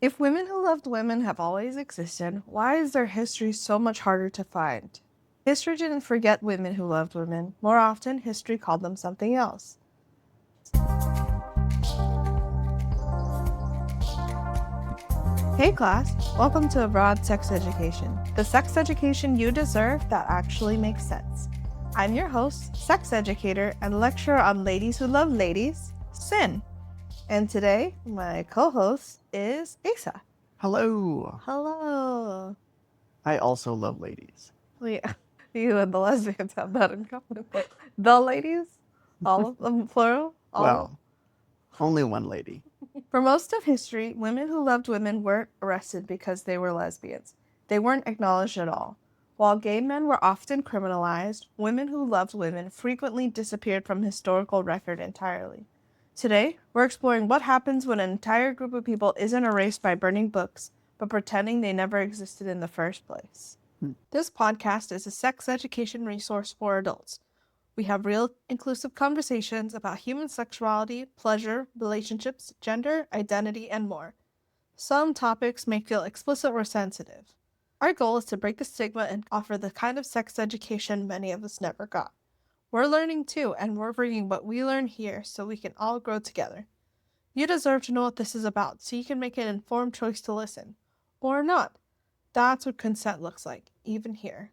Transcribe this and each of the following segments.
If women who loved women have always existed, why is their history so much harder to find? History didn't forget women who loved women. More often, history called them something else. Hey class, welcome to Abroad Sex Education, the sex education you deserve that actually makes sense. I'm your host, sex educator, and lecturer on ladies who love ladies, Sin. And today, my co-host is Asa. Hello. Hello. I also love ladies. You and the lesbians have that in common. The ladies? All of them, plural? Well, only one lady. For most of history, women who loved women weren't arrested because they were lesbians. They weren't acknowledged at all. While gay men were often criminalized, women who loved women frequently disappeared from historical record entirely. Today, we're exploring what happens when an entire group of people isn't erased by burning books, but pretending they never existed in the first place. This podcast is a sex education resource for adults. We have real, inclusive conversations about human sexuality, pleasure, relationships, gender, identity, and more. Some topics may feel explicit or sensitive. Our goal is to break the stigma and offer the kind of sex education many of us never got. We're learning too, and we're bringing what we learn here so we can all grow together. You deserve to know what this is about so you can make an informed choice to listen. Or not. That's what consent looks like, even here.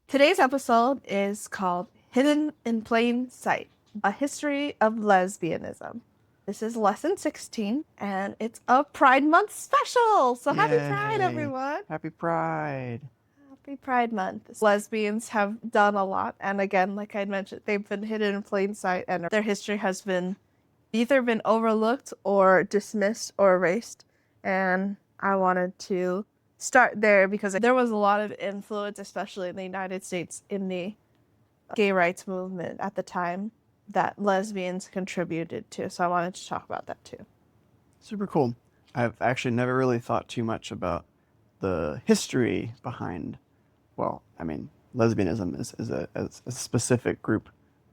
Today's episode is called Hidden in Plain Sight, a history of lesbianism. This is lesson 16, and it's a Pride Month special. So happy Pride, Yay. everyone. Happy Pride. Happy Pride Month. Lesbians have done a lot. And again, like I mentioned, they've been hidden in plain sight, and their history has been either been overlooked or dismissed or erased. And I wanted to start there because there was a lot of influence, especially in the United States, in the gay rights movement at the time that lesbians contributed to. So I wanted to talk about that too. Super cool. I've actually never really thought too much about the history behind, lesbianism is a specific group.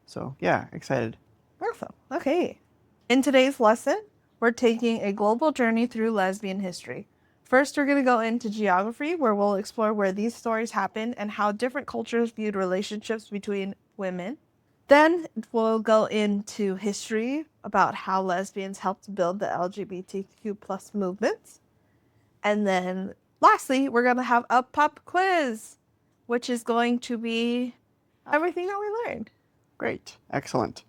So, yeah, excited. Awesome. Okay. In today's lesson, we're taking a global journey through lesbian history. First, we're going to go into geography, where we'll explore where these stories happened and how different cultures viewed relationships between women. Then we'll go into history about how lesbians helped build the LGBTQ plus movement. And then lastly, we're going to have a pop quiz, which is going to be everything that we learned. Great. Excellent.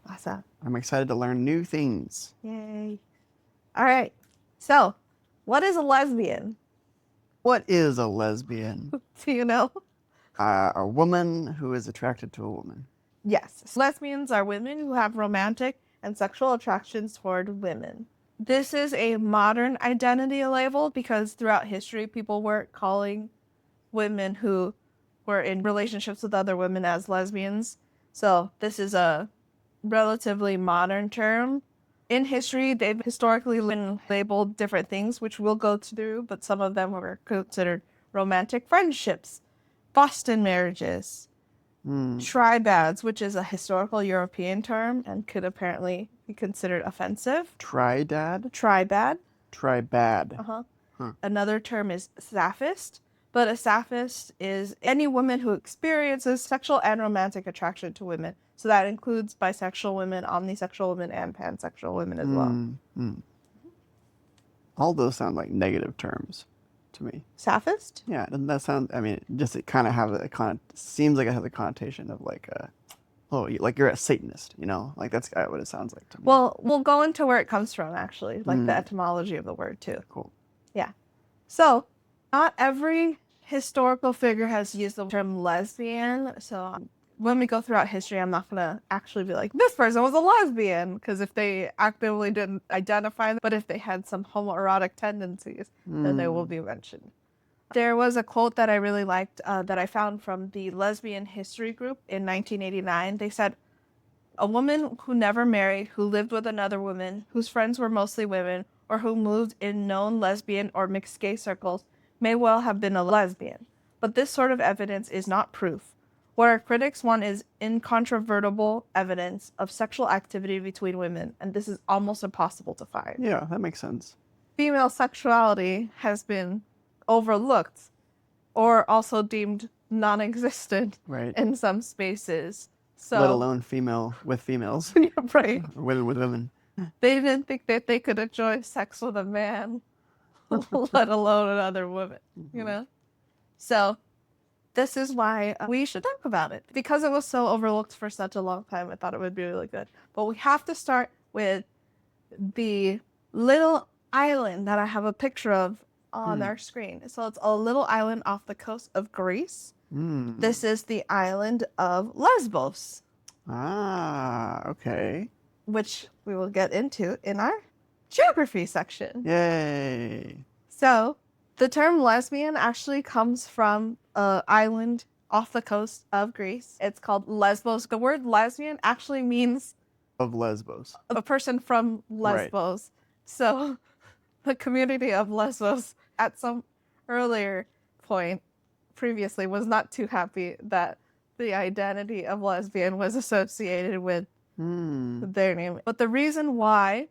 Awesome. I'm excited to learn new things. Yay. All right. So, what is a lesbian? What is a lesbian? Do you know? A woman who is attracted to a woman. Yes. Lesbians are women who have romantic and sexual attractions toward women. This is a modern identity label because throughout history, people weren't calling women who were in relationships with other women as lesbians. So this is a relatively modern term. In history, they've historically been labeled different things, which we'll go through, but some of them were considered romantic friendships, Boston marriages, tribads, which is a historical European term and could apparently be considered offensive. Tridad? Tribad. Tribad. Another term is sapphist, but a sapphist is any woman who experiences sexual and romantic attraction to women. So that includes bisexual women, omnisexual women, and pansexual women as well. All those sound like negative terms to me. Sapphist? Yeah, doesn't that sound? I mean, just it kind of have seems like it has a connotation of like like you're a Satanist, you know? Like that's what it sounds like to me. Well, we'll go into where it comes from actually, like the etymology of the word too. Cool. Yeah. So, not every historical figure has used the term lesbian. So, when we go throughout history, I'm not going to actually be like, this person was a lesbian, because if they actively didn't identify them, but if they had some homoerotic tendencies, then they will be mentioned. There was a quote that I really liked that I found from the Lesbian History Group in 1989. They said, a woman who never married, who lived with another woman, whose friends were mostly women, or who moved in known lesbian or mixed gay circles may well have been a lesbian. But this sort of evidence is not proof. What our critics want is incontrovertible evidence of sexual activity between women, and this is almost impossible to find. Yeah, that makes sense. female sexuality has been overlooked or also deemed non-existent Right. in some spaces. So, Let alone female with females. yeah, right. Or women with women. They didn't think that they could enjoy sex with a man, let alone another woman, you know? So, this is why we should talk about it. Because it was so overlooked for such a long time, I thought it would be really good. But we have to start with the little island that I have a picture of on our screen. So it's a little island off the coast of Greece. This is the island of Lesbos, Ah, okay. which we will get into in our geography section. Yay. So the term lesbian actually comes from an island off the coast of Greece. It's called Lesbos. The word lesbian actually means Of Lesbos. a person from Lesbos. So the community of Lesbos at some earlier point previously was not too happy that the identity of lesbian was associated with their name. But the reason why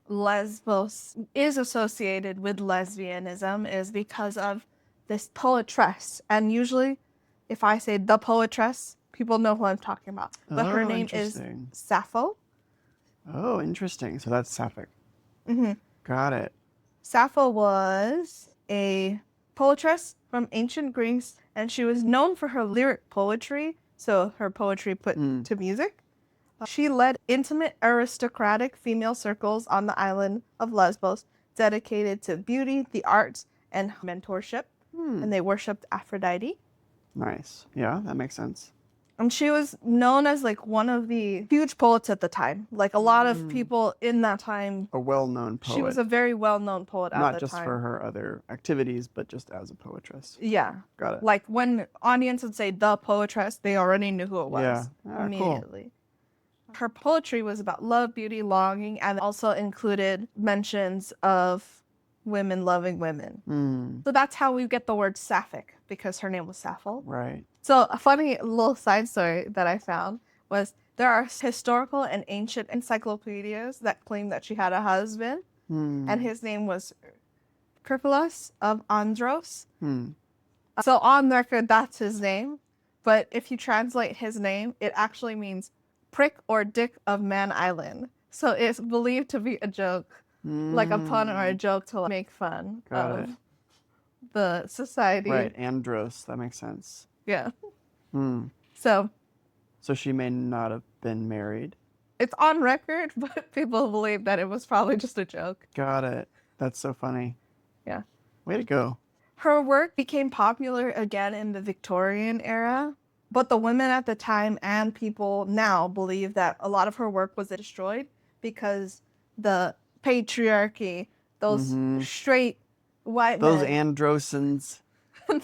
Lesbos is associated with lesbianism is because of this poetress. And usually, if I say the poetress, people know who I'm talking about. But her name is interesting. Sappho. Oh, interesting. So that's Sapphic. Got it. Sappho was a poetress from ancient Greece, and she was known for her lyric poetry, so her poetry put to music. She led intimate aristocratic female circles on the island of Lesbos, dedicated to beauty, the arts, and mentorship, and they worshipped Aphrodite. Nice. Yeah, that makes sense. And she was known as like one of the huge poets at the time. Like a lot of people in that time. A well-known poet. She was a very well-known poet at the time. Not just for her other activities, but just as a poetess. Yeah. Got it. Like when audience would say the poetress, they already knew who it was Yeah. immediately. Cool. Her poetry was about love, beauty, longing, and also included mentions of women loving women. So that's how we get the word sapphic, because her name was Sappho. Right. So a funny little side story that I found was there are historical and ancient encyclopedias that claim that she had a husband, and his name was Kirpulus of Andros. So on record, that's his name. But if you translate his name, it actually means prick or dick of Man Island. So it's believed to be a joke, like a pun or a joke to make fun of the society. Right, Andros. That makes sense. Yeah. So she may not have been married. it's on record, but people believe that it was probably just a joke. Got it. That's so funny. Yeah. Way to go. Her work became popular again in the Victorian era, but the women at the time and people now believe that a lot of her work was destroyed because the patriarchy, those straight white Those men, androsins.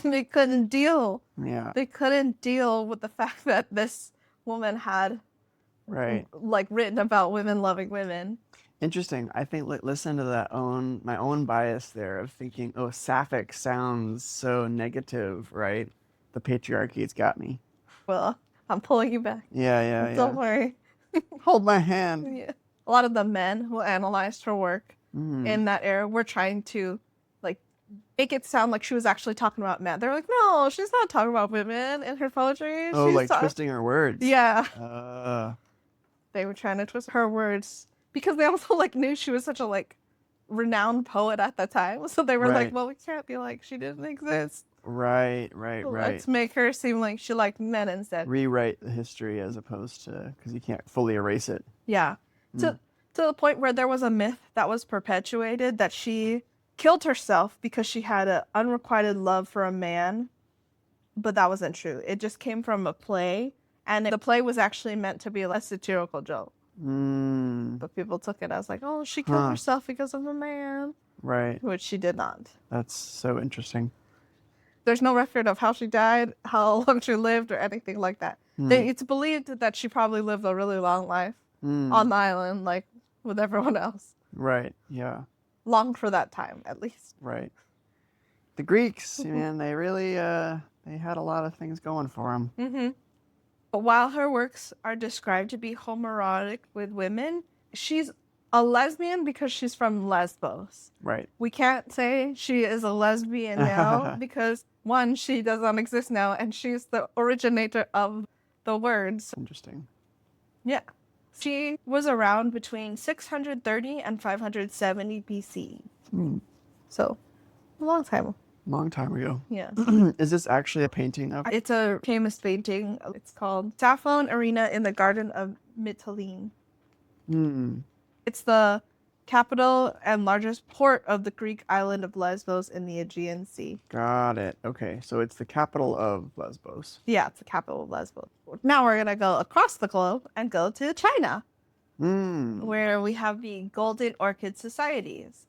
they couldn't deal. Yeah. They couldn't deal with the fact that this woman had like written about women loving women. Interesting. I think listen to my own bias there of thinking, oh, sapphic sounds so negative, right? The patriarchy's got me. Well, I'm pulling you back. Yeah. Don't worry. Hold my hand. Yeah. A lot of the men who analyzed her work in that era were trying to like make it sound like she was actually talking about men. They're like, no, she's not talking about women in her poetry. Oh, she's like twisting her words. Yeah. They were trying to twist her words because they also like knew she was such a like renowned poet at the time. So they were like, well, we can't be like she didn't exist. Right. Let's make her seem like she liked men instead. Rewrite the history as opposed to, because you can't fully erase it. Yeah. To the point where there was a myth that was perpetuated that she killed herself because she had an unrequited love for a man, but that wasn't true. It just came from a play, and the play was actually meant to be a satirical joke. But people took it as like, oh, she killed herself because of a man. Right. Which she did not. That's so interesting. There's no record of how she died, how long she lived, or anything like that. It's believed that she probably lived a really long life on the island, like with everyone else. Right, yeah. Long for that time, at least. Right. The Greeks, man, they really, they had a lot of things going for them. But while her works are described to be homoerotic with women, she's a lesbian because she's from Lesbos. Right. We can't say she is a lesbian now because, one, she does not exist now, and she's the originator of the words. Interesting. Yeah. She was around between 630 and 570 BC. So, a long time. Long time ago. Yeah. Is this actually a painting of? It's a famous painting. It's called Sappho Arena in the Garden of Mytilene. It's the capital and largest port of the Greek island of Lesbos in the Aegean Sea. Got it. Okay, so it's the capital of Lesbos. Yeah, it's the capital of Lesbos. Now we're going to go across the globe and go to China, where we have the Golden Orchid Societies.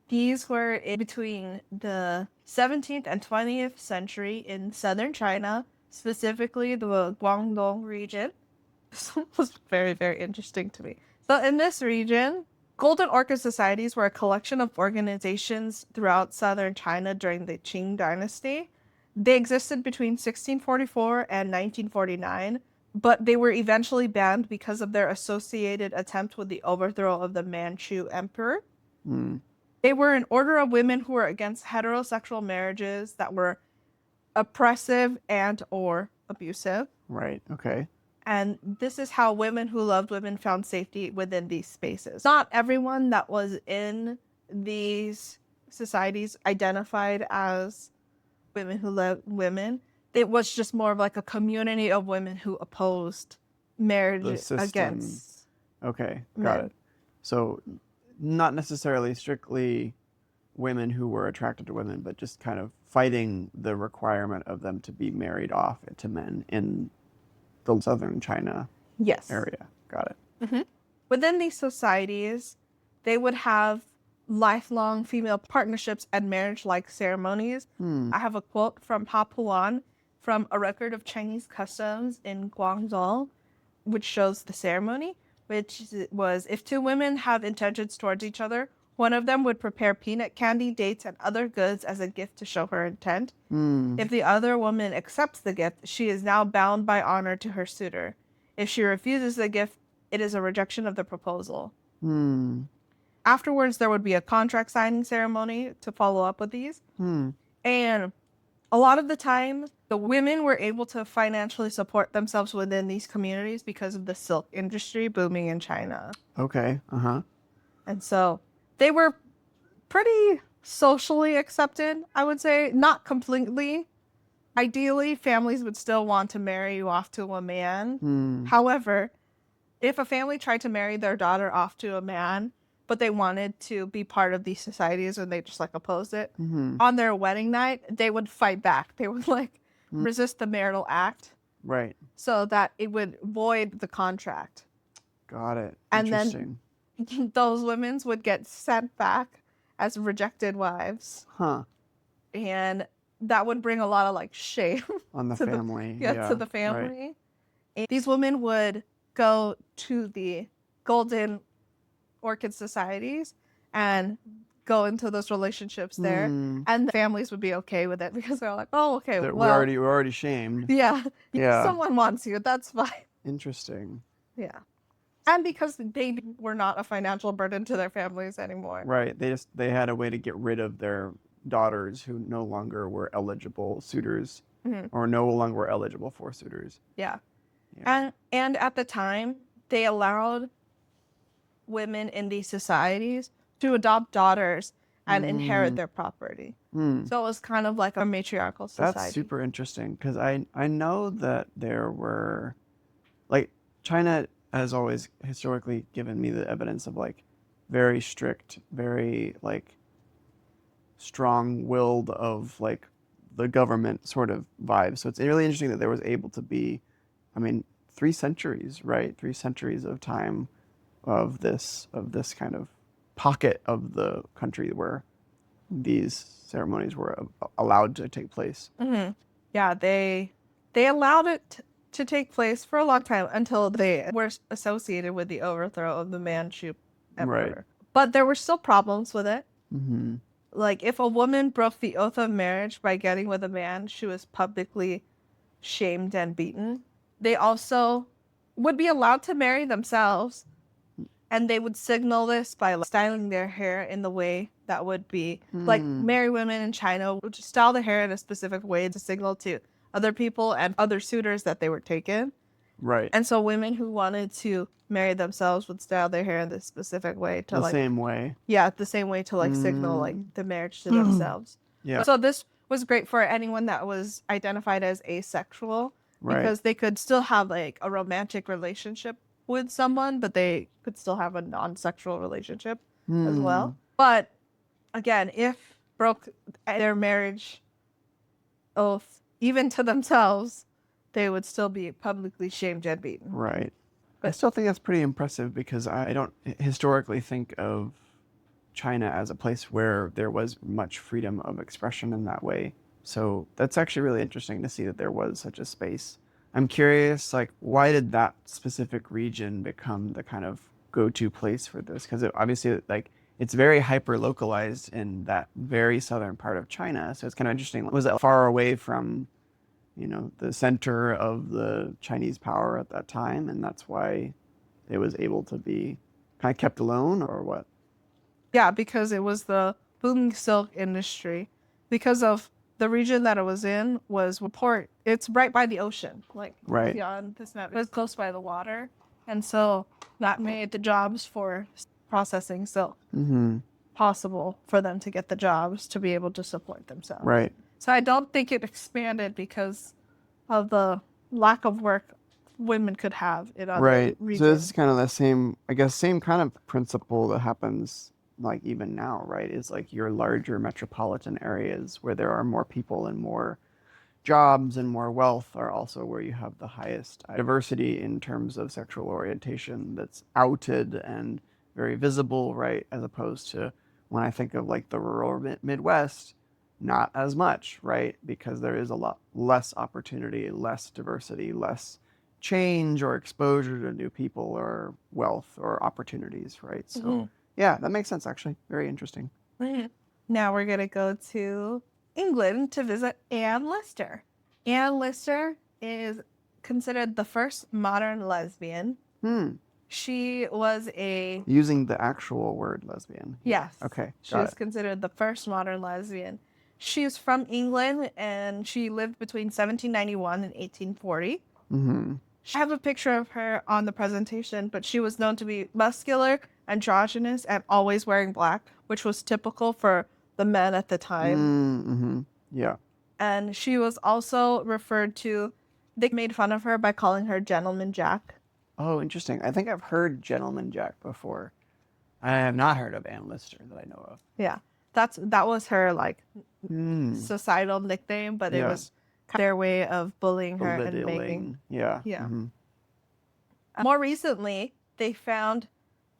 These were in between the 17th and 20th century in southern China, specifically the Guangdong region. This was very, very interesting to me. So in this region, Golden Orchid Societies were a collection of organizations throughout southern China during the Qing dynasty. They existed between 1644 and 1949, but they were eventually banned because of their associated attempt with the overthrow of the Manchu emperor. They were an order of women who were against heterosexual marriages that were oppressive and or abusive. Right. Okay. And this is how women who loved women found safety within these spaces. Not everyone that was in these societies identified as women who loved women. It was just more of like a community of women who opposed marriage against. Okay, got it. So not necessarily strictly women who were attracted to women, but just kind of fighting the requirement of them to be married off to men in the southern China area. Got it. Within these societies, they would have lifelong female partnerships and marriage-like ceremonies. I have a quote from Papuan from a record of Chinese customs in Guangzhou, which shows the ceremony, which was, if two women have intentions towards each other, one of them would prepare peanut candy, dates, and other goods as a gift to show her intent. If the other woman accepts the gift, she is now bound by honor to her suitor. If she refuses the gift, it is a rejection of the proposal. Afterwards, there would be a contract signing ceremony to follow up with these. And a lot of the time, the women were able to financially support themselves within these communities because of the silk industry booming in China. Okay. And so they were pretty socially accepted, I would say. Not completely. Ideally, families would still want to marry you off to a man. However, if a family tried to marry their daughter off to a man, but they wanted to be part of these societies and they just like opposed it, on their wedding night, they would fight back. They would like resist the marital act. Right. So that it would void the contract. Got it. And Interesting. then those women would get sent back as rejected wives. And that would bring a lot of like shame on the family. To the family. Right. And these women would go to the Golden Orchid Societies and go into those relationships there, and the families would be okay with it because they're like, oh, okay, well, we're already shamed. Yeah. Someone wants you, that's fine. Interesting. Yeah. And because they were not a financial burden to their families anymore. Right. They had a way to get rid of their daughters who no longer were eligible suitors, or no longer were eligible for suitors. Yeah. And at the time, they allowed women in these societies to adopt daughters and inherit their property. So it was kind of like a matriarchal society. That's super interesting because I know that there were, like, China has always historically given me the evidence of like very strict, very like strong-willed of like the government sort of vibe. So it's really interesting that there was able to be, I mean, 3 centuries, right? 3 centuries of time of this kind of pocket of the country where these ceremonies were allowed to take place. Yeah, they allowed it to take place for a long time until they were associated with the overthrow of the Manchu emperor. Right. But there were still problems with it. Like if a woman broke the oath of marriage by getting with a man, she was publicly shamed and beaten. They also would be allowed to marry themselves And they would signal this by like, styling their hair in the way that would be like married women in China would just style their hair in a specific way to signal to other people and other suitors that they were taken. Right. And so women who wanted to marry themselves would style their hair in this specific way to The like same way. yeah, the same way to like signal like the marriage to themselves. Yeah. So this was great for anyone that was identified as asexual Right. because they could still have like a romantic relationship with someone, but they could still have a non-sexual relationship as well. But again, if broke their marriage oath, even to themselves, they would still be publicly shamed and beaten. Right. I still think that's pretty impressive because I don't historically think of China as a place where there was much freedom of expression in that way. So that's actually really interesting to see that there was such a space. I'm curious, like, why did that specific region become the kind of go-to place for this? Because obviously, like, it's very hyper-localized in that very southern part of China. So it's kind of interesting. Was it far away from, the center of the Chinese power at that time, and that's why it was able to be kind of kept alone, or what? Yeah, because it was the booming silk industry. Because of the region that it was in was a port. It's right by the ocean, like Right. beyond this map. It was close by the water, and so that made the jobs for processing silk possible for them to get the jobs to be able to support themselves. Right. So I don't think it expanded because of the lack of work women could have in other Right. regions. So this is kind of the same, I guess, same kind of principle that happens like even now, right? Is like your larger metropolitan areas where there are more people and more jobs and more wealth are also where you have the highest diversity in terms of sexual orientation that's outed and very visible, right? As opposed to when I think of like the rural Midwest, not as much, right? Because there is a lot less opportunity, less diversity, less change or exposure to new people or wealth or opportunities, right? So yeah, that makes sense actually. Very interesting. Now we're going to go to England to visit Anne Lister. Anne Lister is considered the first modern lesbian. She was using the actual word lesbian. Yes. Okay. She was considered the first modern lesbian. She's from England and she lived between 1791 and 1840. I have a picture of her on the presentation, but she was known to be muscular, androgynous, and always wearing black, which was typical for the men at the time. Yeah. And she was also referred to, they made fun of her by calling her Gentleman Jack. Oh, interesting. I think I've heard Gentleman Jack before. I have not heard of Anne Lister that I know of. Yeah. That was her like societal nickname, but it was their way of bullying her and making. Yeah. More recently, they found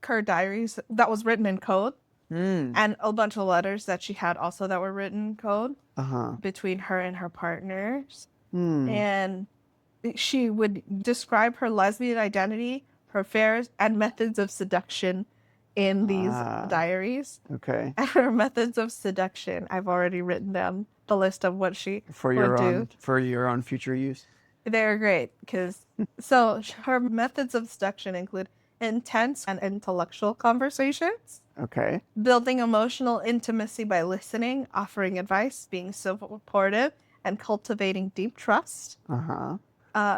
her diaries that was written in code, and a bunch of letters that she had also that were written in code between her and her partners. And she would describe her lesbian identity, her affairs, and methods of seduction in these diaries. Okay. And her methods of seduction, I've already written down the list of what she would do. For your own future use. They're great because so her methods of seduction include intense and intellectual conversations. Okay. Building emotional intimacy by listening, offering advice, being supportive, and cultivating deep trust.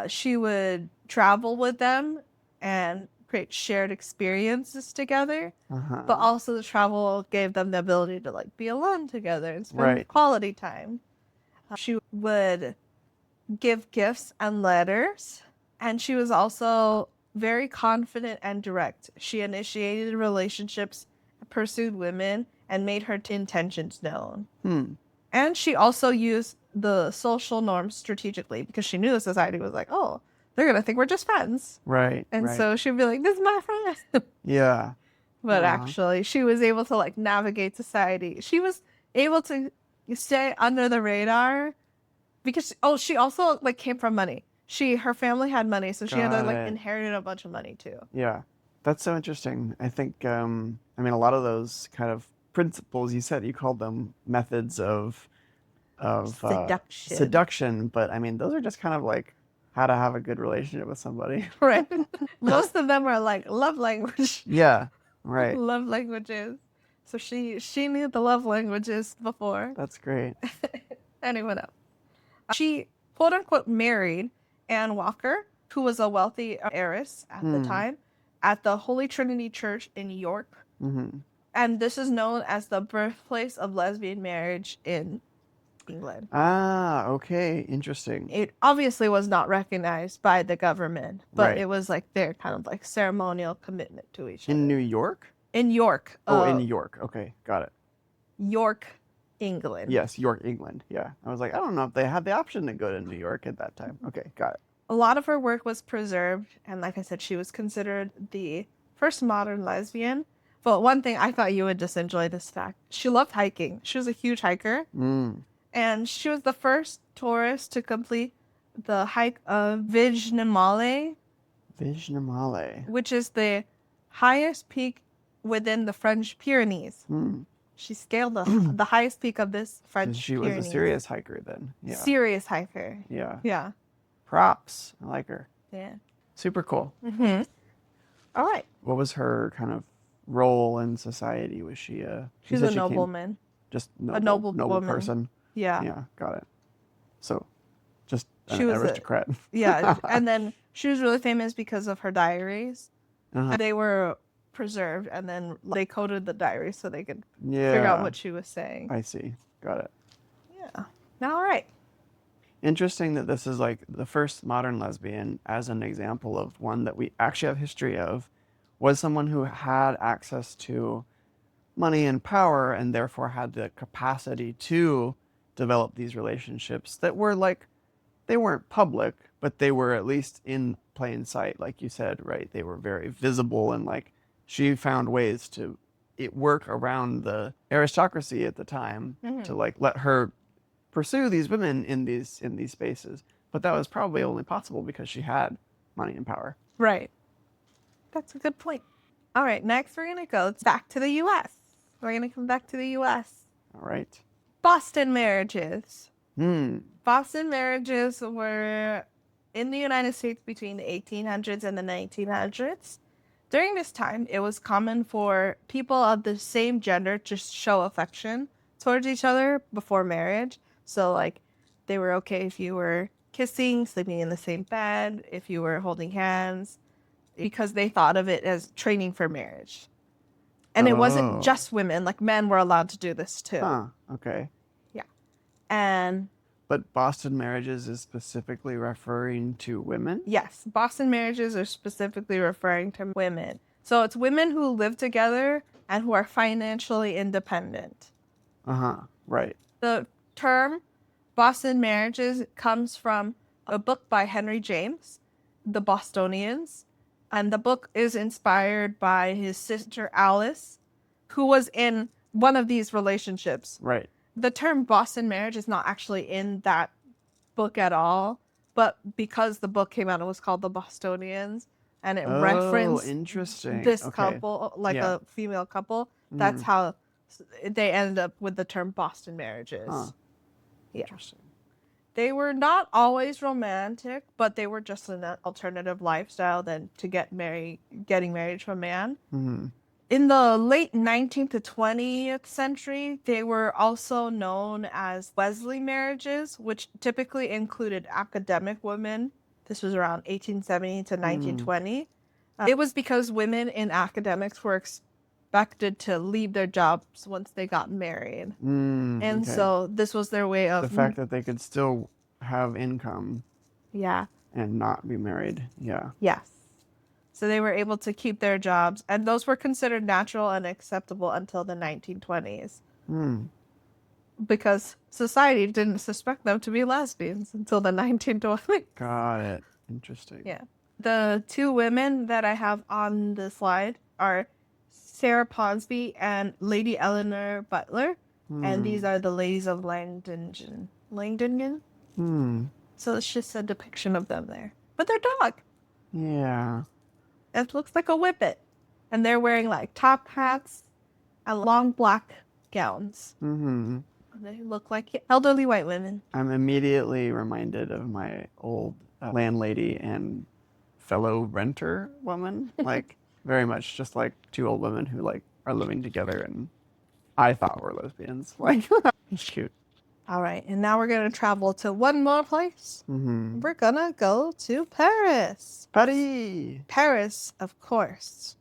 She would travel with them and create shared experiences together, but also the travel gave them the ability to like be alone together and spend quality time. She would give gifts and letters, and she was also very confident and direct. She initiated relationships, pursued women, and made her intentions known. And she also used the social norms strategically because she knew the society was like, oh, they're going to think we're just friends. Right. And so she'd be like, this is my friend. Yeah. But actually, she was able to like navigate society. She was able to stay under the radar because, she also like came from money. Her family had money, so she had like inherited a bunch of money too. Yeah. That's so interesting. I think, a lot of those kind of principles, you called them methods of seduction. Seduction, but those are just kind of like how to have a good relationship with somebody. Right. Most of them are like love language. Yeah, right. Love languages. So she knew the love languages before That's great. anyone else. She quote unquote married Anne Walker, who was a wealthy heiress at the time, at the Holy Trinity Church in York. Mm-hmm. And this is known as the birthplace of lesbian marriage in England. Ah, okay. Interesting. It obviously was not recognized by the government, but Right. it was like their kind of like ceremonial commitment to each In New other. York? In York. Oh, in York. Okay, got it. York, England. Yes, York, England. Yeah. I was like, I don't know if they had the option to go to New York at that time. Okay, got it. A lot of her work was preserved, and like I said, she was considered the first modern lesbian. But one thing I thought you would just enjoy this fact: she loved hiking. She was a huge hiker, and she was the first tourist to complete the hike of Vignamale, Vignamale. which is the highest peak within the French Pyrenees. She scaled the highest peak of this French She was Pyrenees. a serious hiker then. Yeah. Serious hiker. Yeah. Yeah. Props. I like her. Yeah. Super cool. Mm-hmm. All right. What was her kind of role in society? Was she a... She's a nobleman. Just A noble woman. person. Yeah. Yeah, got it. So, just She an was aristocrat. Yeah. And then she was really famous because of her diaries. Uh-huh. They were preserved, and then they coded the diaries so they could Yeah. figure out what she was saying. I see. Got it. Yeah. All right. Interesting that this is like the first modern lesbian, as an example of one that we actually have history of, was someone who had access to money and power and therefore had the capacity to develop these relationships that were like, they weren't public, but they were at least in plain sight, like you said, right? They were very visible, and like she found ways to work around the aristocracy at the time to like let her pursue these women in these spaces. But that was probably only possible because she had money and power. Right. That's a good point. All right. Next, we're going to go back to the U.S. We're going to come back to the U.S. All right. Boston marriages. Hmm. Boston marriages were in the United States between the 1800s and the 1900s. During this time, it was common for people of the same gender to show affection towards each other before marriage. So, like, they were okay if you were kissing, sleeping in the same bed, if you were holding hands, because they thought of it as training for marriage. And it wasn't just women, like men were allowed to do this too. Huh. Okay. Yeah. And but Boston marriages is specifically referring to women? Yes, Boston marriages are specifically referring to women. So it's women who live together and who are financially independent. Uh-huh. Right. The term Boston marriages comes from a book by Henry James, The Bostonians. And the book is inspired by his sister Alice, who was in one of these relationships. Right. The term Boston marriage is not actually in that book at all, but because the book came out, it was called The Bostonians, and it referenced this couple, like a female couple. That's how they ended up with the term Boston marriages. Huh. Yeah. Interesting. They were not always romantic, but they were just an alternative lifestyle than to getting married to a man. Mm-hmm. In the late 19th to 20th century, they were also known as Wesley marriages, which typically included academic women. This was around 1870 to 1920. It was because women in academics were expected to leave their jobs once they got married. And so this was their way of... the fact that they could still have income. Yeah. And not be married. Yeah. Yes. So they were able to keep their jobs, and those were considered natural and acceptable until the 1920s. Because society didn't suspect them to be lesbians until the 1920s. Got it. Interesting. Yeah. The two women that I have on the slide are Sarah Ponsonby and Lady Eleanor Butler. And these are the ladies of Langdingen. So it's just a depiction of them there. But they're dog. Yeah. It looks like a whippet. And they're wearing like top hats and long black gowns. Mm-hmm. They look like elderly white women. I'm immediately reminded of my old landlady and fellow renter woman. Like, very much just like two old women who like are living together and I thought were lesbians. Like, it's cute. All right, and now we're gonna travel to one more place. Mm-hmm. We're gonna go to Paris. Paris. Paris, of course.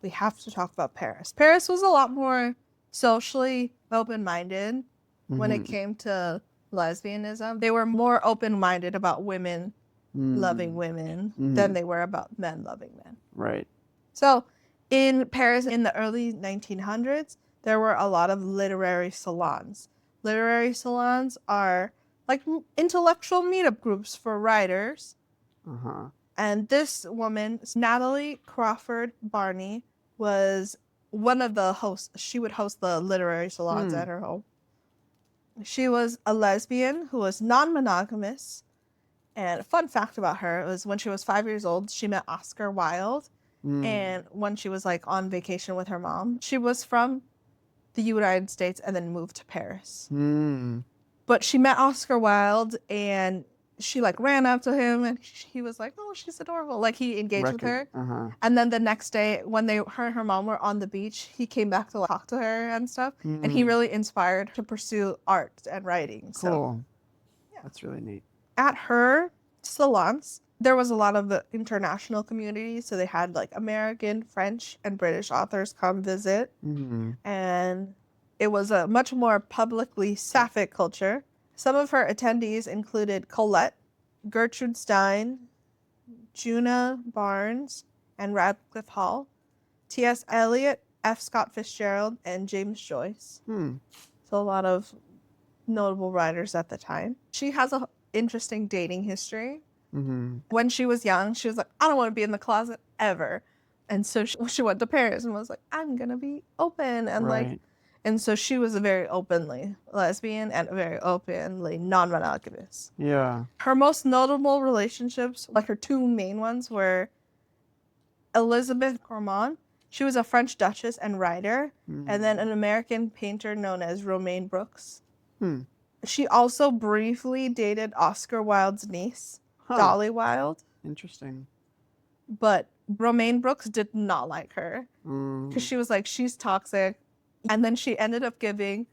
We have to talk about Paris. Paris was a lot more socially open-minded when it came to lesbianism. They were more open-minded about women loving women than they were about men loving men. Right. So in Paris in the early 1900s, there were a lot of literary salons. Literary salons are like intellectual meetup groups for writers. Uh-huh. And this woman, Natalie Crawford Barney, was one of the hosts. She would host the literary salons at her home. She was a lesbian who was non-monogamous. And a fun fact about her was when she was 5 years old, she met Oscar Wilde. And when she was like on vacation with her mom, she was from the United States and then moved to Paris. But she met Oscar Wilde and she like ran up to him and he was like, oh, she's adorable. Like he engaged with her. And then the next day when her and her mom were on the beach, he came back to like, talk to her and stuff. And he really inspired her to pursue art and writing. Cool. So, Yeah. That's really neat. At her salons, there was a lot of the international community. So they had like American, French, and British authors come visit. And it was a much more publicly sapphic culture. Some of her attendees included Colette, Gertrude Stein, Juna Barnes, and Radcliffe Hall, T.S. Eliot, F. Scott Fitzgerald, and James Joyce. So a lot of notable writers at the time. She has an interesting dating history. When she was young, she was like, I don't want to be in the closet ever. And so she went to Paris and was like, I'm going to be open. And like, and so she was a very openly lesbian and very openly non-monogamous. Yeah. Her most notable relationships, like her two main ones, were Elizabeth Cormon. She was a French duchess and writer, and then an American painter known as Romaine Brooks. She also briefly dated Oscar Wilde's niece, Dolly Wilde. Interesting. But Romaine Brooks did not like her because she was like, she's toxic. And then she ended up giving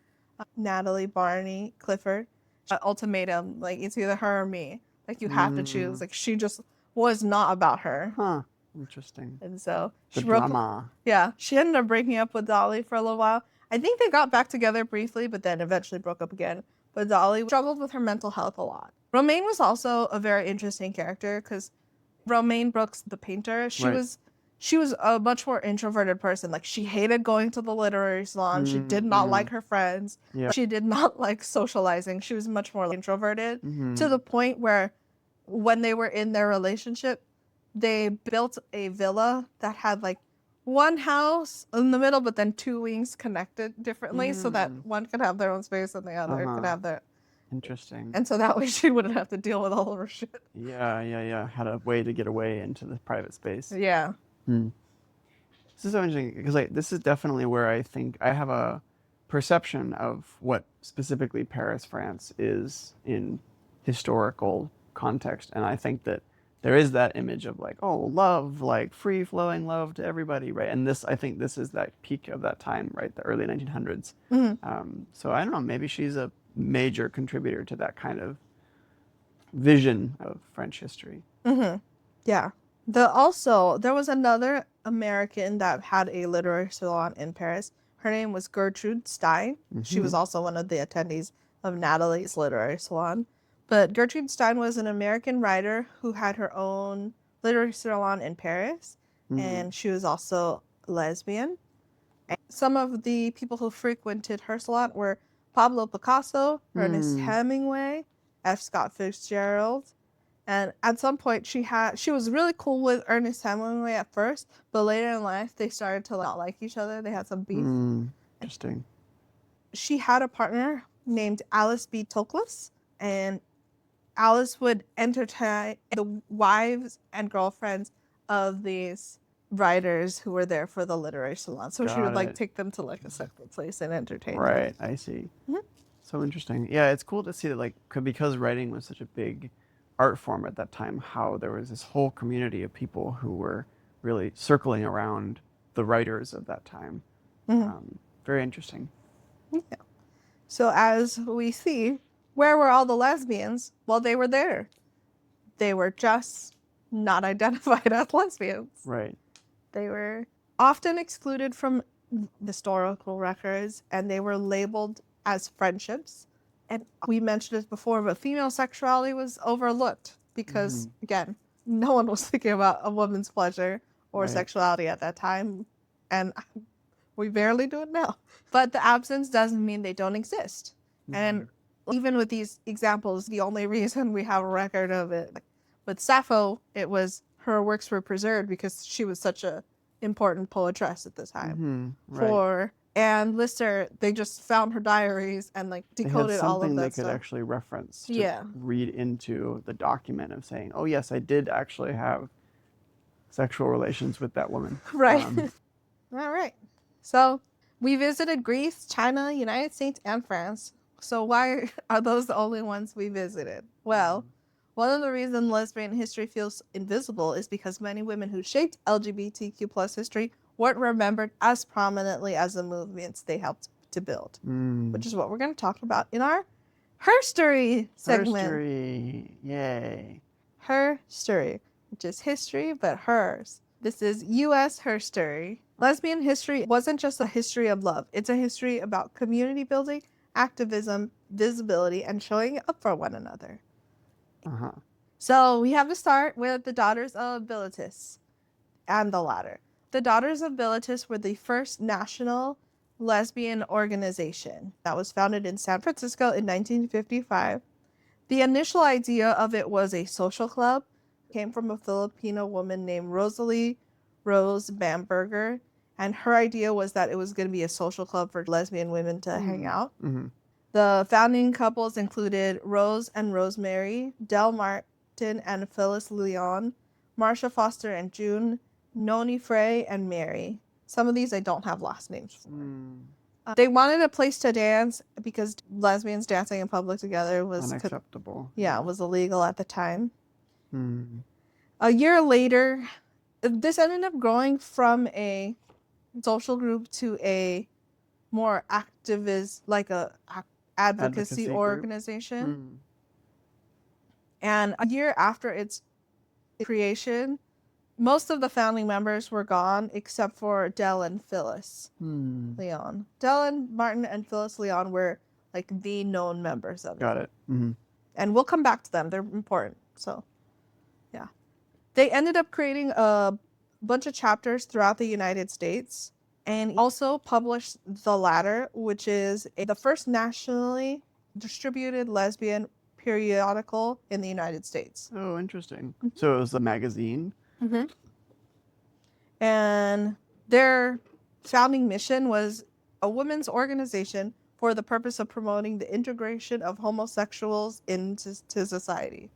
Natalie Barney Clifford an ultimatum, like, it's either her or me. Like, you have to choose. Like, she just was not about her. Interesting. And so The drama. She ended up breaking up with Dolly for a little while. I think they got back together briefly, but then eventually broke up again. But Dolly struggled with her mental health a lot. Romaine was also a very interesting character because Romaine Brooks, the painter, she was a much more introverted person. Like, she hated going to the literary salon. She did not like her friends. She did not like socializing. She was much more introverted to the point where when they were in their relationship, they built a villa that had like one house in the middle, but then two wings connected differently so that one could have their own space and the other could have their... Interesting. And so that way she wouldn't have to deal with all of her shit. Yeah. Had a way to get away into the private space. Yeah. This is so interesting because like this is definitely where I think I have a perception of what specifically Paris, France is in historical context, and I think that there is that image of like, oh, love, like free flowing love to everybody, right? And I think this is that peak of that time, right? The early 1900s. So I don't know, maybe she's a major contributor to that kind of vision of French history. Yeah. There was another American that had a literary salon in Paris. Her name was Gertrude Stein. She was also one of the attendees of Natalie's literary salon. But Gertrude Stein was an American writer who had her own literary salon in Paris. And she was also lesbian. And some of the people who frequented her salon were Pablo Picasso, Ernest Hemingway, F. Scott Fitzgerald. And at some point, she was really cool with Ernest Hemingway at first, but later in life, they started to not like each other. They had some beef. Interesting. She had a partner named Alice B. Toklas, and Alice would entertain the wives and girlfriends of these writers who were there for the literary salon. So she would like take them to like a separate place and entertain them. Right, I see. So interesting. Yeah, it's cool to see that like because writing was such a big art form at that time, how there was this whole community of people who were really circling around the writers of that time. Very interesting. Yeah. So as we see, where were all the lesbians? Well, they were there. They were just not identified as lesbians. Right. They were often excluded from historical records, and they were labeled as friendships. And we mentioned this before, but female sexuality was overlooked because, again, no one was thinking about a woman's pleasure or Right. sexuality at that time. And we barely do it now. But the absence doesn't mean they don't exist. And even with these examples, the only reason we have a record of it, like with Sappho, it was her works were preserved because she was such a important poetress at the time. Right. For Anne Lister, they just found her diaries and like They had decoded all of something that they could stuff. actually reference to Yeah. read into the document of saying, oh, yes, I did actually have sexual relations with that woman. Right. All right. So we visited Greece, China, United States, and France. So why are those the only ones we visited? Well, one of the reasons lesbian history feels invisible is because many women who shaped LGBTQ plus history weren't remembered as prominently as the movements they helped to build, which is what we're going to talk about in our Herstory segment. Herstory. Yay. Herstory, which is history, but hers. This is U.S. Herstory. Lesbian history wasn't just a history of love. It's a history about community building, activism, visibility, and showing up for one another. So we have to start with the Daughters of Bilitis and the ladder. The Daughters of Bilitis were the first national lesbian organization that was founded in San Francisco in 1955. The initial idea of it was a social club. It came from a Filipino woman named Rosalie Rose Bamberger, and her idea was that it was going to be a social club for lesbian women to hang out. The founding couples included Rose and Rosemary, Del Martin and Phyllis Leon, Marcia Foster and June, Noni Frey and Mary. Some of these I don't have last names for. They wanted a place to dance because lesbians dancing in public together was unacceptable. Was illegal at the time. A year later, this ended up growing from a social group to a more activist, like a advocacy organization. And a year after its creation, most of the founding members were gone except for Del and Phyllis Leon. Del and Martin and Phyllis Leon were like the known members of it. Got it. And we'll come back to them. They're important. So, yeah. They ended up creating a bunch of chapters throughout the United States and also published The Ladder, which is the first nationally distributed lesbian periodical in the United States. Oh, interesting. So it was a magazine? And their founding mission was a women's organization for the purpose of promoting the integration of homosexuals into society.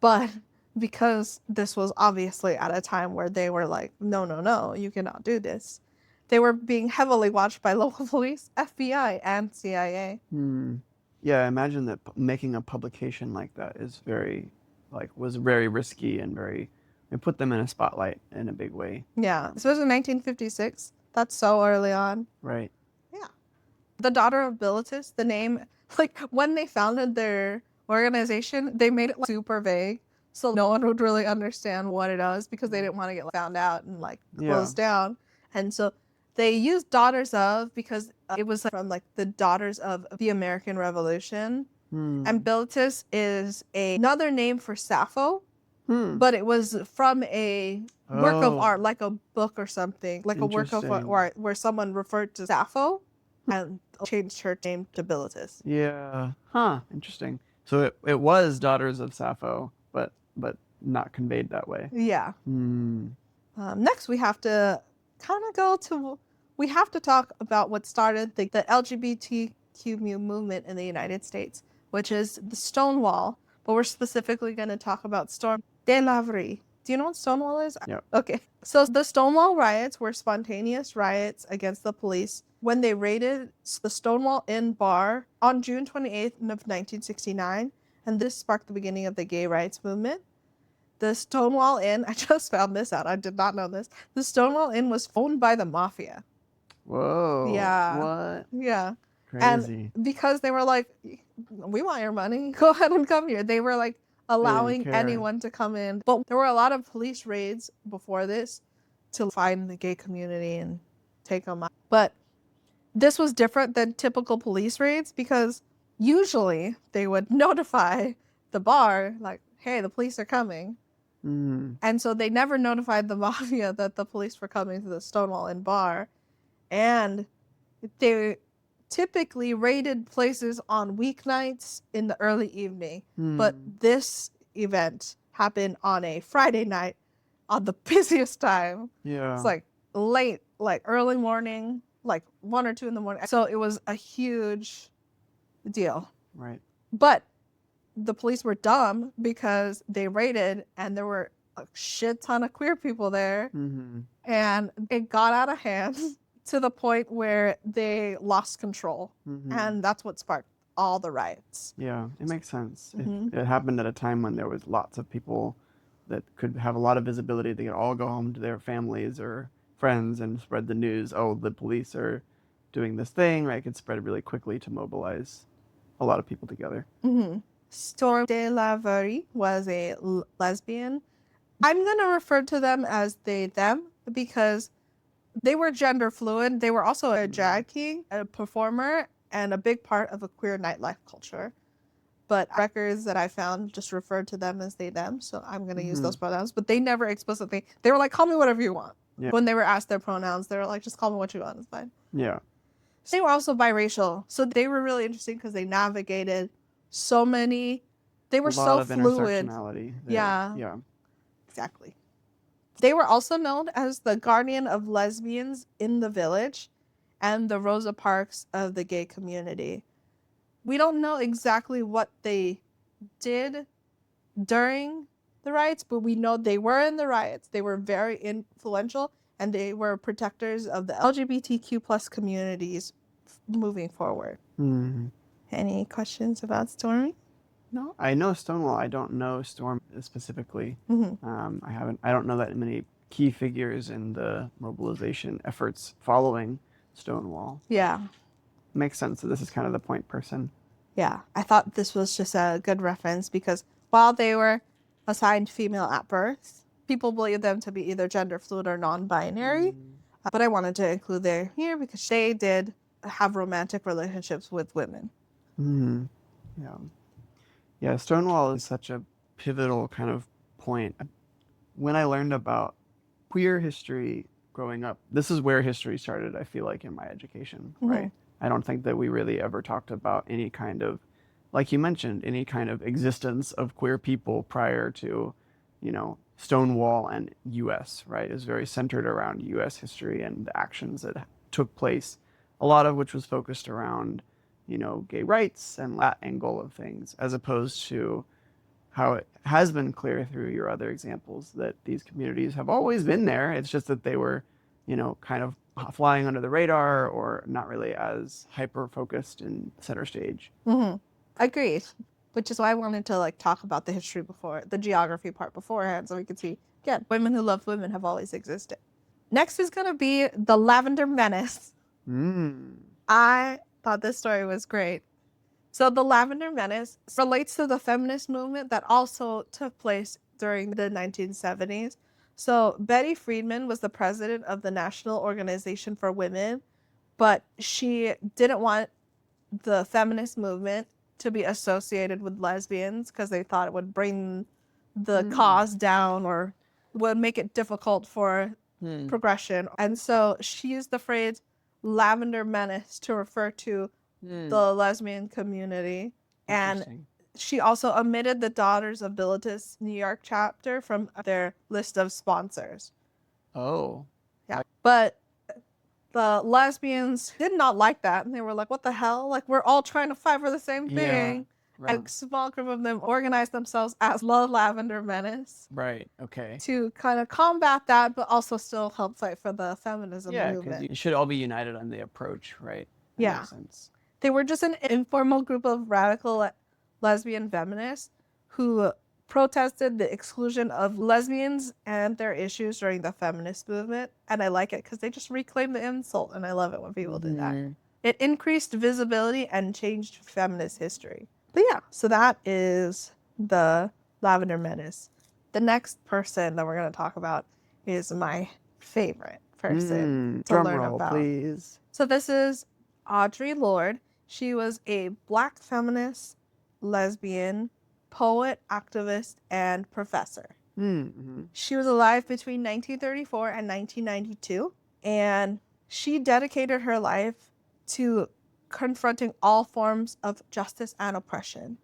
But because this was obviously at a time where they were like, no, you cannot do this, they were being heavily watched by local police, FBI, and CIA. Yeah, I imagine that making a publication like that is was very risky and it put them in a spotlight in a big way. Yeah, this was in 1956. That's so early on. Right. Yeah. The Daughter of Bilitis, the name, like when they founded their organization, they made it super vague. So no one would really understand what it was because they didn't want to get found out and closed down. And so they used Daughters of because it was from the Daughters of the American Revolution. And Bilitis is another name for Sappho. But it was from a work of art, like a book or something, like a work of art where someone referred to Sappho and changed her name to Bilitis. Yeah. Interesting. So it was Daughters of Sappho, but not conveyed that way. Yeah. Next, we have to we have to talk about what started the LGBTQ movement in the United States, which is the Stonewall. But we're specifically going to talk about Storm de la Rue. Do you know what Stonewall is? Yeah. Okay. So the Stonewall riots were spontaneous riots against the police when they raided the Stonewall Inn bar on June 28th of 1969 and this sparked the beginning of the gay rights movement. The Stonewall Inn, I just found this out. I did not know this. The Stonewall Inn was owned by the mafia. Whoa. Yeah. What? Yeah. Crazy. And because they were like, we want your money. Go ahead and come here. They were like allowing care. anyone to come in. But there were a lot of police raids before this to find the gay community and take them out. But this was different than typical police raids because usually they would notify the bar, like, hey, the police are coming. And so they never notified the mafia that the police were coming to the Stonewall Inn bar. And they typically raided places on weeknights in the early evening. But this event happened on a Friday night on the busiest time. Yeah. It's like late, like early morning, like 1 or 2 in the morning. So it was a huge deal. Right. But the police were dumb because they raided and there were a shit ton of queer people there. And it got out of hand to the point where they lost control. And that's what sparked all the riots. Yeah, it makes sense. It happened at a time when there was lots of people that could have a lot of visibility. They could all go home to their families or friends and spread the news. Oh, the police are doing this thing, right? It could spread really quickly to mobilize a lot of people together. Storm de la Verre was a lesbian. I'm going to refer to them as they, them, because they were gender fluid. They were also a drag king, a performer, and a big part of a queer nightlife culture. But records that I found just referred to them as they, them. So I'm going to use those pronouns. But they never explicitly, they were like, call me whatever you want. Yeah. When they were asked their pronouns, they were like, just call me what you want. It's fine. Yeah. They were also biracial. So they were really interesting because they navigated so many, they were so fluid. Yeah. Yeah. Exactly. They were also known as the guardian of lesbians in the village and the Rosa Parks of the gay community. We don't know exactly what they did during the riots, but we know they were in the riots. They were very influential and they were protectors of the LGBTQ plus communities moving forward. Any questions about Stormy? No, I know Stonewall. I don't know Storm specifically. I don't know that many key figures in the mobilization efforts following Stonewall. Yeah. Makes sense that this is kind of the point person. Yeah, I thought this was just a good reference because while they were assigned female at birth, people believe them to be either gender fluid or non-binary. But I wanted to include them here because they did have romantic relationships with women. Yeah. Yeah, Stonewall is such a pivotal kind of point. When I learned about queer history growing up, this is where history started, I feel like, in my education, right? I don't think that we really ever talked about any kind of, like you mentioned, any kind of existence of queer people prior to, Stonewall and U.S., right? It was very centered around U.S. history and the actions that took place, a lot of which was focused around gay rights and that angle of things, as opposed to how it has been clear through your other examples that these communities have always been there. It's just that they were, kind of flying under the radar or not really as hyper-focused in center stage. Agreed. Which is why I wanted to talk about the history before, the geography part beforehand, so we could see, again, women who love women have always existed. Next is going to be the Lavender Menace. I thought this story was great. So the Lavender Menace relates to the feminist movement that also took place during the 1970s. So Betty Friedman was the president of the National Organization for Women, but she didn't want the feminist movement to be associated with lesbians because they thought it would bring the cause down or would make it difficult for progression. And so she used the phrase Lavender Menace to refer to the lesbian community. And she also omitted the Daughters of Bilitis New York chapter from their list of sponsors. Oh. Yeah. But the lesbians did not like that. And they were like, what the hell? We're all trying to fight for the same thing. Yeah, right. And a small group of them organized themselves as the Lavender Menace. Right, okay. To kind of combat that, but also still help fight for the feminism movement. Yeah, because you should all be united on the approach, right? That Yeah. makes sense. They were just an informal group of radical lesbian feminists who protested the exclusion of lesbians and their issues during the feminist movement. And I like it because they just reclaim the insult, and I love it when people do that. It increased visibility and changed feminist history. But yeah, so that is the Lavender Menace. The next person that we're going to talk about is my favorite person to Drum learn roll, about. please. So this is Audre Lorde. She was a Black feminist, lesbian, poet, activist, and professor. She was alive between 1934 and 1992, and she dedicated her life to confronting all forms of justice and oppression.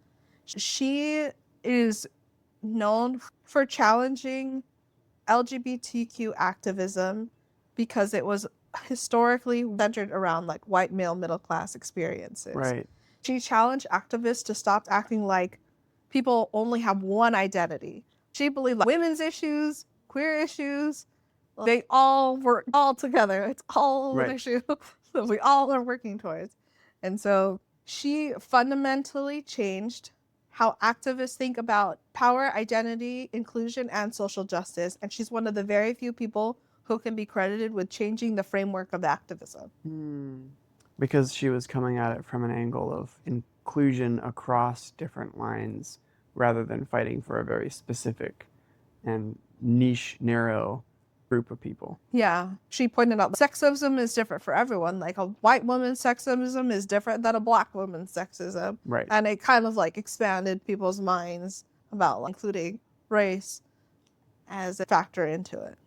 She is known for challenging LGBTQ activism because it was historically centered around like white male middle class experiences. Right. She challenged activists to stop acting like people only have one identity. She believed like women's issues, queer issues, they all work all together. It's all an issue that we all are working towards. And so she fundamentally changed how activists think about power, identity, inclusion, and social justice. And she's one of the very few people who can be credited with changing the framework of activism. Because she was coming at it from an angle of inclusion across different lines rather than fighting for a very specific and niche, narrow group of people. Yeah. She pointed out sexism is different for everyone. Like a white woman's sexism is different than a Black woman's sexism. Right. And it kind of like expanded people's minds about like, including race as a factor into it.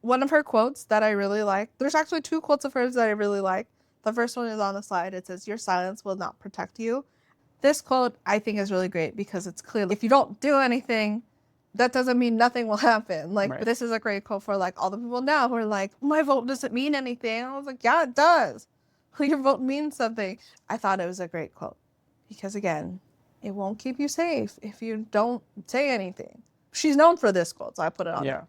One of her quotes that I really like, there's actually two quotes of hers that I really like. The first one is on the slide. It says, "Your silence will not protect you." This quote I think is really great because it's clear if you don't do anything, that doesn't mean nothing will happen. Like, this is a great quote for like all the people now who are like, my vote doesn't mean anything. I was like, yeah, it does. Your vote means something. I thought it was a great quote because again, it won't keep you safe if you don't say anything. She's known for this quote, so I put it on there.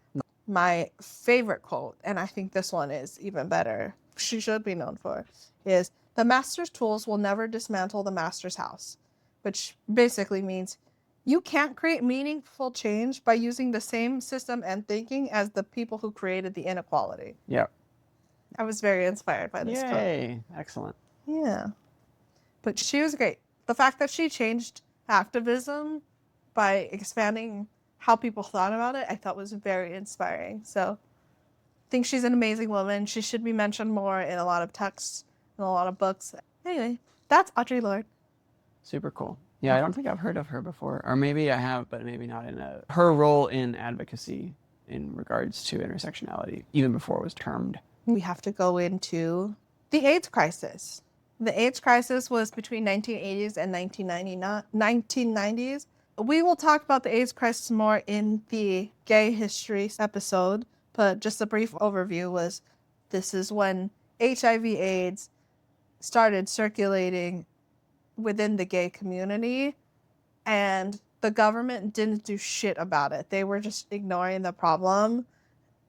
My favorite quote, and I think this one is even better, she should be known for, is, "The master's tools will never dismantle the master's house," which basically means you can't create meaningful change by using the same system and thinking as the people who created the inequality. Yeah. I was very inspired by this quote. Yay. Excellent. Yeah. But she was great. The fact that she changed activism by expanding how people thought about it, I thought was very inspiring. So I think she's an amazing woman. She should be mentioned more in a lot of texts and a lot of books. Anyway, that's Audre Lorde. Super cool. Yeah, I don't think I've heard of her before. Or maybe I have, but maybe not her role in advocacy in regards to intersectionality, even before it was termed. We have to go into the AIDS crisis. The AIDS crisis was between 1980s and 1990s. We will talk about the AIDS crisis more in the gay history episode, but just a brief overview was this is when HIV/AIDS started circulating within the gay community, and the government didn't do shit about it. They were just ignoring the problem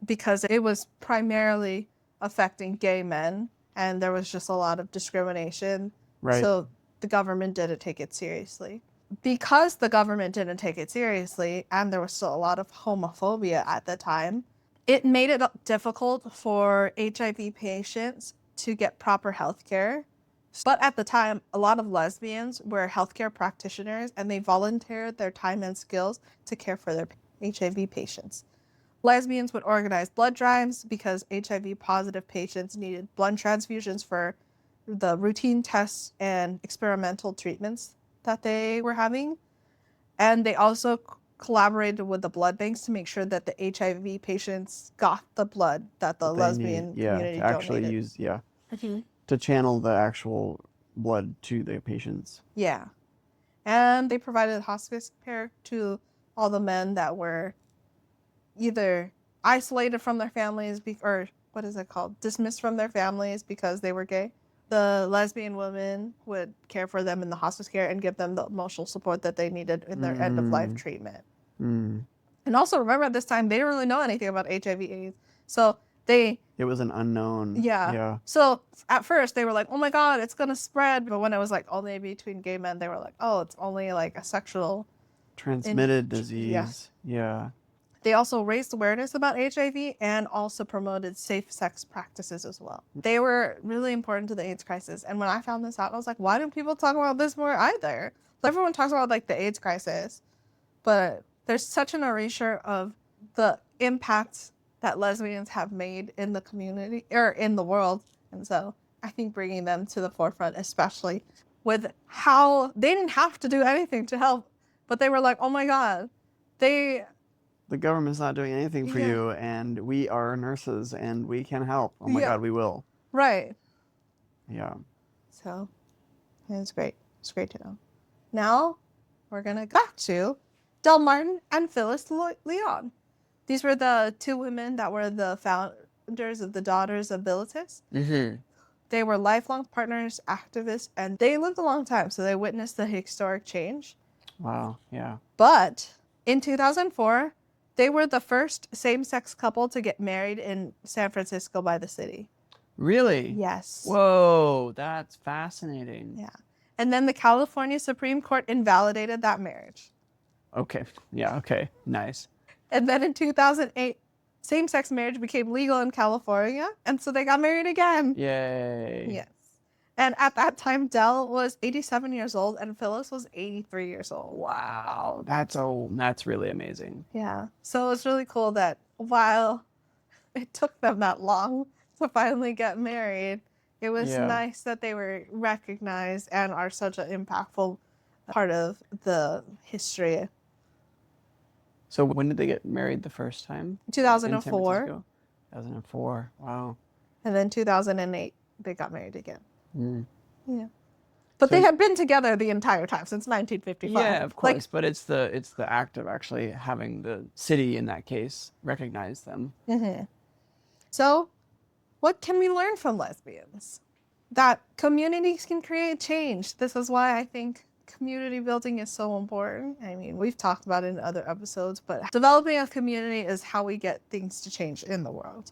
because it was primarily affecting gay men, and there was just a lot of discrimination. So the government didn't take it seriously. Because the government didn't take it seriously, and there was still a lot of homophobia at the time, it made it difficult for HIV patients to get proper health care. But at the time, a lot of lesbians were healthcare practitioners, and they volunteered their time and skills to care for their HIV patients. Lesbians would organize blood drives because HIV positive patients needed blood transfusions for the routine tests and experimental treatments that they were having. And they also collaborated with the blood banks to make sure that the HIV patients got the blood that the lesbian community actually donated. use to channel the actual blood to the patients. Yeah. And they provided hospice care to all the men that were either isolated from their families or what is it called? Dismissed from their families because they were gay. The lesbian women would care for them in the hospice care and give them the emotional support that they needed in their end of life treatment. And also remember at this time, they didn't really know anything about HIV/AIDS. So they It was an unknown. Yeah. Yeah. So at first they were like, oh my God, it's going to spread. But when it was like only between gay men, they were like, oh, it's only like a sexual. Transmitted Yeah. disease. Yeah. They also raised awareness about HIV and also promoted safe sex practices as well. They were really important to the AIDS crisis. And when I found this out, I was like, why don't people talk about this more either? Everyone talks about like the AIDS crisis, but there's such an erasure of the impact that lesbians have made in the community or in the world. And so I think bringing them to the forefront, especially with how they didn't have to do anything to help, but they were like, oh my God, they The government's not doing anything for Yeah. you, and we are nurses, and we can help. Oh my Yeah. God, we will. Right. Yeah. So it's great. It's great to know. Now we're going to go back to Del Martin and Phyllis Leon. These were the two women that were the founders of the Daughters of Bilitis. Mm-hmm. They were lifelong partners, activists, and they lived a long time, so they witnessed the historic change. Wow. Yeah. But in 2004, they were the first same-sex couple to get married in San Francisco by the city. Really? Yes. Whoa, that's fascinating. Yeah. And then the California Supreme Court invalidated that marriage. Okay. Yeah, okay. Nice. And then in 2008, same-sex marriage became legal in California, and so they got married again. Yay. Yes. And at that time, Del was 87 years old and Phyllis was 83 years old. Wow, that's really amazing. Yeah. So it's really cool that while it took them that long to finally get married, it was Yeah. nice that they were recognized and are such an impactful part of the history. So when did they get married the first time? In San 2004, Francisco? 2004. Wow. and then 2008, they got married again. Mm. Yeah. But So- they had been together the entire time since 1955. Yeah, of course, but it's the act of actually having the city in that case recognize them. So, what can we learn from lesbians? That communities can create change. This is why I think community building is so important. I mean, we've talked about it in other episodes, but developing a community is how we get things to change in the world.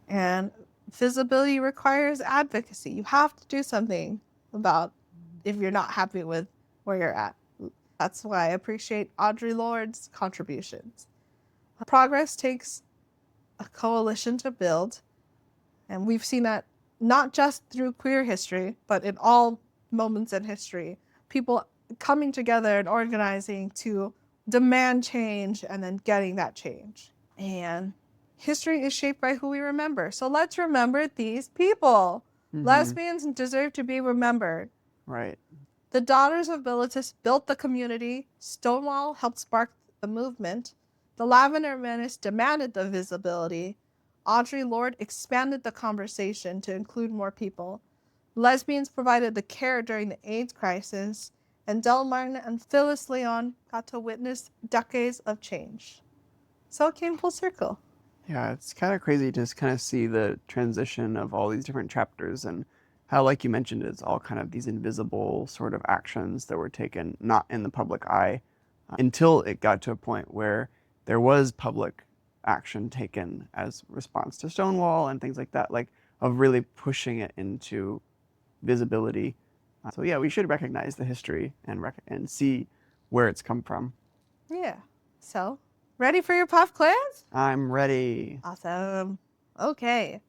And visibility requires advocacy. You have to do something about if you're not happy with where you're at. That's why I appreciate Audre Lorde's contributions. Progress takes a coalition to build, and we've seen that not just through queer history, but in all moments in history, people coming together and organizing to demand change and then getting that change. And history is shaped by who we remember. So let's remember these people. Mhm. Lesbians deserve to be remembered. Right. The Daughters of Bilitis built the community. Stonewall helped spark the movement. The Lavender Menace demanded the visibility. Audre Lorde expanded the conversation to include more people. Lesbians provided the care during the AIDS crisis. And Del Martin and Phyllis Leon got to witness decades of change. So it came full circle. Yeah, it's kind of crazy to just kind of see the transition of all these different chapters and how, like you mentioned, it's all kind of these invisible sort of actions that were taken not in the public eye until it got to a point where there was public action taken as response to Stonewall and things like that, like of really pushing it into visibility. So yeah, we should recognize the history and see where it's come from. Yeah. So, ready for your pop quiz? I'm ready. Awesome. Okay.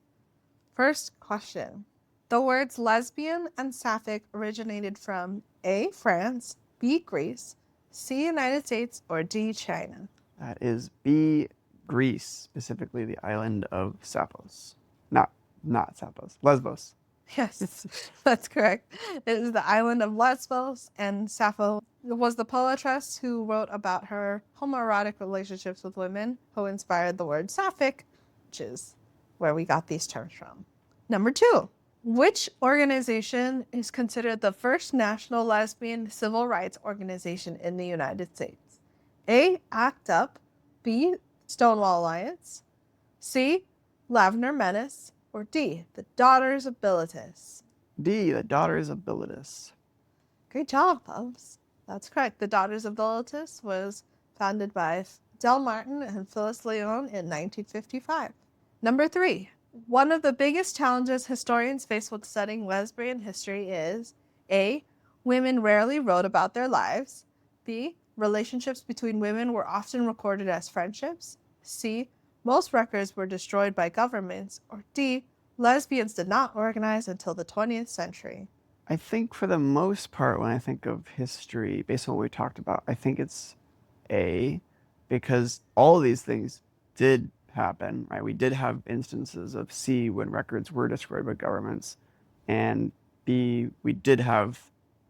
First question. The words lesbian and sapphic originated from A, France, B, Greece, C, United States, or D, China? That is B, Greece, specifically the island of Sappos. Not Sappos, Lesbos. Yes, that's correct. It is the island of Lesbos, and Sappho was the poetess who wrote about her homoerotic relationships with women, who inspired the word sapphic, which is where we got these terms from. Number 2. Which organization is considered the first national lesbian civil rights organization in the United States? A, ACT UP, B, Stonewall Alliance, C, Lavender Menace, or D, the Daughters of Bilitis? D, the Daughters of Bilitis. Great job, Bubs. That's correct. The Daughters of Bilitis was founded by Del Martin and Phyllis Leon in 1955. Number 3. One of the biggest challenges historians face with studying lesbian history is A. Women rarely wrote about their lives. B. Relationships between women were often recorded as friendships. C. Most records were destroyed by governments. Or D. Lesbians did not organize until the 20th century. I think for the most part, when I think of history, based on what we talked about, I think it's A, because all of these things did happen, right? We did have instances of C when records were destroyed by governments, and B, we did have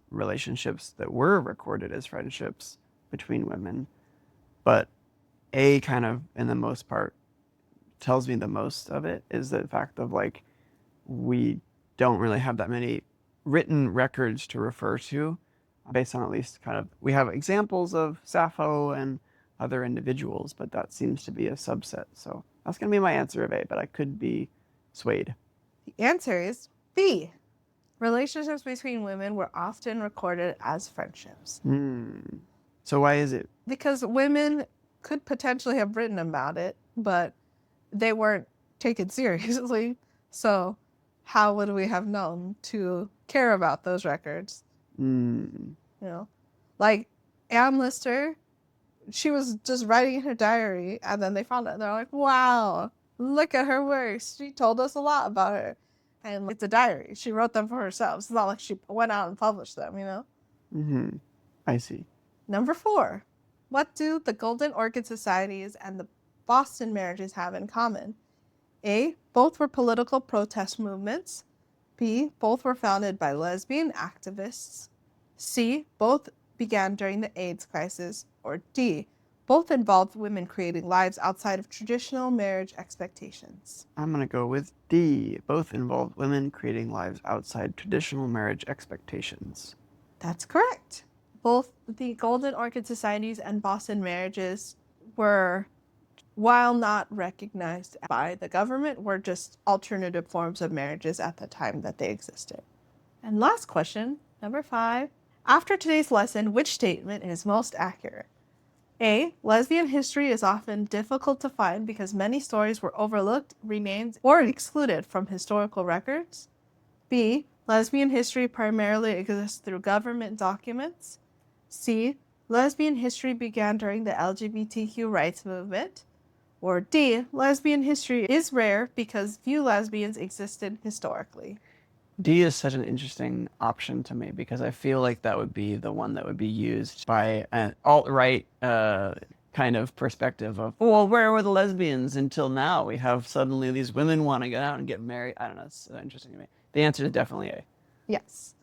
relationships that were recorded as friendships between women. But A kind of, in the most part, tells me the most of it is the fact of like, we don't really have that many written records to refer to based on at least kind of, we have examples of Sappho and other individuals, but that seems to be a subset. So that's going to be my answer of A, but I could be swayed. The answer is B. Relationships between women were often recorded as friendships. So why is it? Because women could potentially have written about it, but they weren't taken seriously. So how would we have known to care about those records? You know, like Anne Lister, she was just writing in her diary, and then they found it. They're like, wow, look at her works. She told us a lot about her. And it's a diary. She wrote them for herself. It's not like she went out and published them, you know? I see. Number 4. What do the Golden Orchid Societies and the Boston marriages have in common? A. Both were political protest movements. B. Both were founded by lesbian activists. C. Both began during the AIDS crisis. Or D. Both involved women creating lives outside of traditional marriage expectations. I'm going to go with D. Both involved women creating lives outside traditional marriage expectations. That's correct. Both the Golden Orchid Societies and Boston marriages were, while not recognized by the government, were just alternative forms of marriages at the time that they existed. And last question, number 5. After today's lesson, which statement is most accurate? A. Lesbian history is often difficult to find because many stories were overlooked, renamed, or excluded from historical records. B. Lesbian history primarily exists through government documents. C. Lesbian history began during the LGBTQ rights movement. Or D. Lesbian history is rare because few lesbians existed historically. D is such an interesting option to me because I feel like that would be the one that would be used by an alt-right kind of perspective of, well, where were the lesbians until now? We have suddenly these women want to get out and get married. I don't know. It's interesting to me. The answer is definitely A. Yes.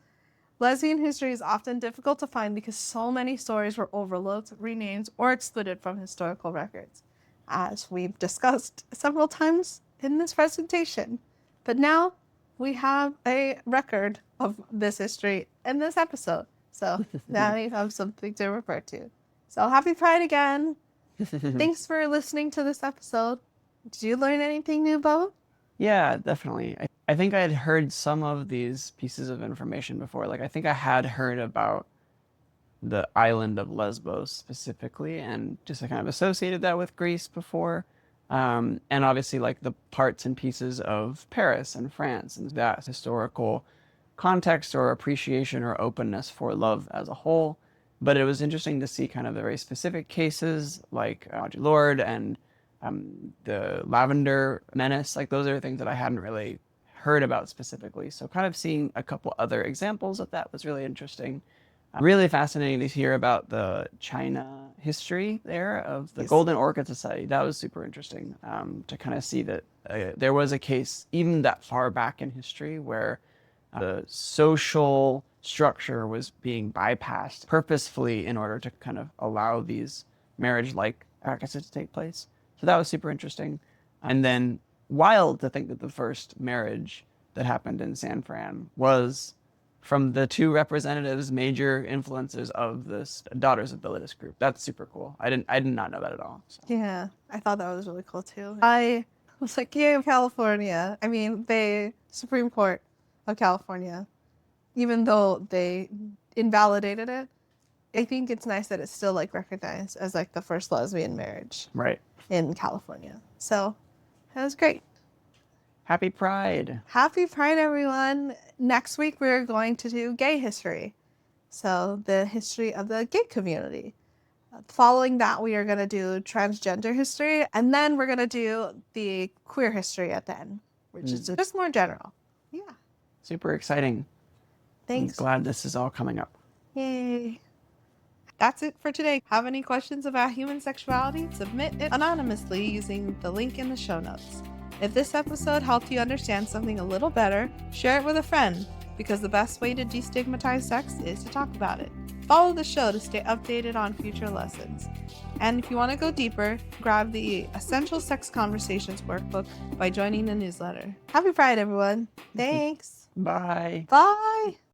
Lesbian history is often difficult to find because so many stories were overlooked, renamed, or excluded from historical records, as we've discussed several times in this presentation. But now we have a record of this history in this episode. So now you have something to refer to. So happy Pride again. Thanks for listening to this episode. Did you learn anything new, Bo? Yeah, definitely. I think I had heard some of these pieces of information before. Like, I think I had heard about the island of Lesbos specifically and just kind of associated that with Greece before. And obviously, like, the parts and pieces of Paris and France and that historical context or appreciation or openness for love as a whole. But it was interesting to see kind of the very specific cases like Audre Lorde and the Lavender Menace. Like, those are things that I hadn't really heard about specifically. So kind of seeing a couple other examples of that was really interesting. Really fascinating to hear about the China history there of the Golden Orchid Society. That was super interesting to kind of see that there was a case even that far back in history where the social structure was being bypassed purposefully in order to kind of allow these marriage-like practices to take place. So that was super interesting. And then wild to think that the first marriage that happened in San Fran was from the two representatives, major influences of this Daughters of Bilitis group. That's super cool. I did not know that at all. So. Yeah, I thought that was really cool too. I was like, yay, California. I mean, the Supreme Court of California, even though they invalidated it, I think it's nice that it's still like recognized as like the first lesbian marriage Right. in California. So that was great. Happy Pride. Happy Pride, everyone. Next week, we're going to do gay history. So the history of the gay community. Following that, we are going to do transgender history. And then we're going to do the queer history at the end, which is just more general. Yeah. Super exciting. Thanks. I'm glad this is all coming up. Yay. That's it for today. Have any questions about human sexuality? Submit it anonymously using the link in the show notes. If this episode helped you understand something a little better, share it with a friend, because the best way to destigmatize sex is to talk about it. Follow the show to stay updated on future lessons. And if you want to go deeper, grab the Essential Sex Conversations workbook by joining the newsletter. Happy Pride, everyone. Thanks. Bye. Bye.